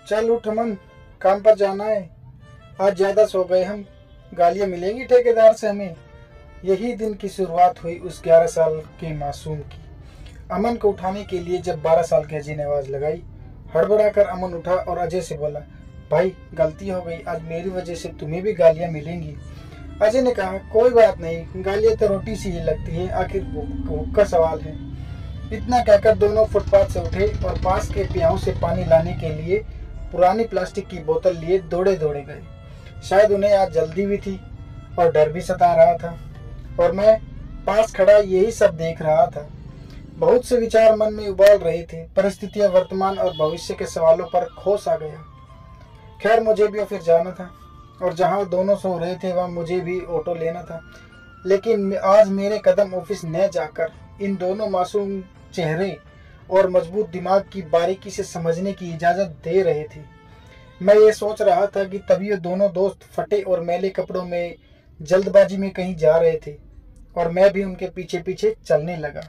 चल उठ अमन, काम पर जाना है। आज ज़्यादा सो गए हम, गालियाँ मिलेंगी ठेकेदार से हमें। यही दिन की शुरुआत हुई उस 11 साल के मासूम की। अमन को उठाने के लिए जब 12 साल की अजय ने आवाज़ लगाई, हड़बड़ाकर अमन उठा और अजय से बोला, भाई गलती हो गई, आज मेरी वजह से तुम्हें भी गालियाँ मिलेंगी। अजय ने कहा, कोई बात नहीं, गालियाँ तो रोटी सी ही लगती है, आखिर भूख का सवाल है। इतना कहकर दोनों फुटपाथ से उठे और पास के प्याऊ से पानी लाने के लिए पुरानी प्लास्टिक की बोतल लिए दौड़े दौड़े गए। शायद उन्हें आज जल्दी भी थी और डर भी सता रहा था, और मैं पास खड़ा यही सब देख रहा था। बहुत से विचार मन में उबाल रहे थे। परिस्थितियां, वर्तमान और भविष्य के सवालों पर खोस आ गया। खैर, मुझे भी ऑफिस जाना था और जहां दोनों सो रहे थे वहां मुझे भी ऑटो लेना था। लेकिन आज मेरे कदम ऑफिस न जाकर इन दोनों मासूम चेहरे और मजबूत दिमाग की बारीकी से समझने की इजाज़त दे रहे थे। मैं ये सोच रहा था कि तभी ये दोनों दोस्त फटे और मैले कपड़ों में जल्दबाजी में कहीं जा रहे थे और मैं भी उनके पीछे पीछे चलने लगा।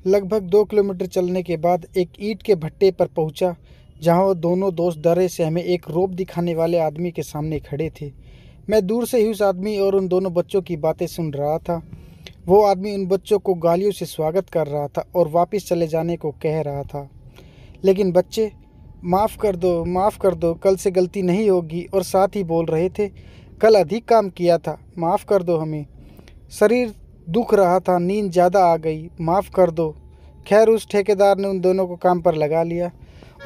लगभग 2 किलोमीटर चलने के बाद एक ईंट के भट्टे पर पहुंचा, जहां वो दोनों दोस्त डरे से हमें एक रोब दिखाने वाले आदमी के सामने खड़े थे। मैं दूर से ही उस आदमी और उन दोनों बच्चों की बातें सुन रहा था। वो आदमी उन बच्चों को गालियों से स्वागत कर रहा था और वापस चले जाने को कह रहा था। लेकिन बच्चे माफ़ कर दो, कल से गलती नहीं होगी, और साथ ही बोल रहे थे, कल अधिक काम किया था, माफ़ कर दो हमें, शरीर दुख रहा था, नींद ज़्यादा आ गई, माफ़ कर दो। खैर, उस ठेकेदार ने उन दोनों को काम पर लगा लिया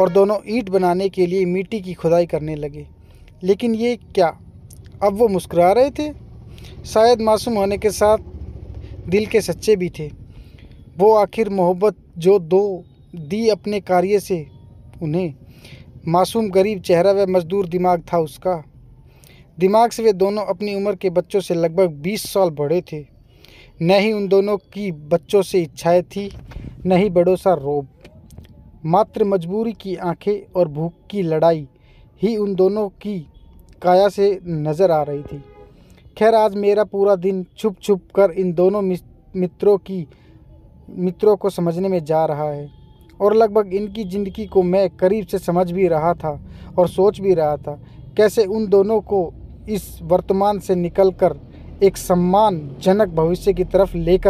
और दोनों ईंट बनाने के लिए मिट्टी की खुदाई करने लगे। लेकिन ये क्या, अब वो मुस्कुरा रहे थे? शायद मासूम होने के साथ दिल के सच्चे भी थे। वो आखिर मोहब्बत जो दी अपने कार्य से उन्हें। मासूम गरीब चेहरा व मजदूर दिमाग था उसका। दिमाग से वे दोनों अपनी उम्र के बच्चों से लगभग 20 साल बड़े थे। न ही उन दोनों की बच्चों से इच्छाएं थी, न ही बड़ों सा रोब। मात्र मजबूरी की आंखें और भूख की लड़ाई ही उन दोनों की काया से नज़र आ रही थी। खैर, आज मेरा पूरा दिन छुप छुप कर इन दोनों मित्रों को समझने में जा रहा है, और लगभग इनकी ज़िंदगी को मैं करीब से समझ भी रहा था और सोच भी रहा था, कैसे उन दोनों को इस वर्तमान से निकलकर एक सम्मानजनक भविष्य की तरफ लेकर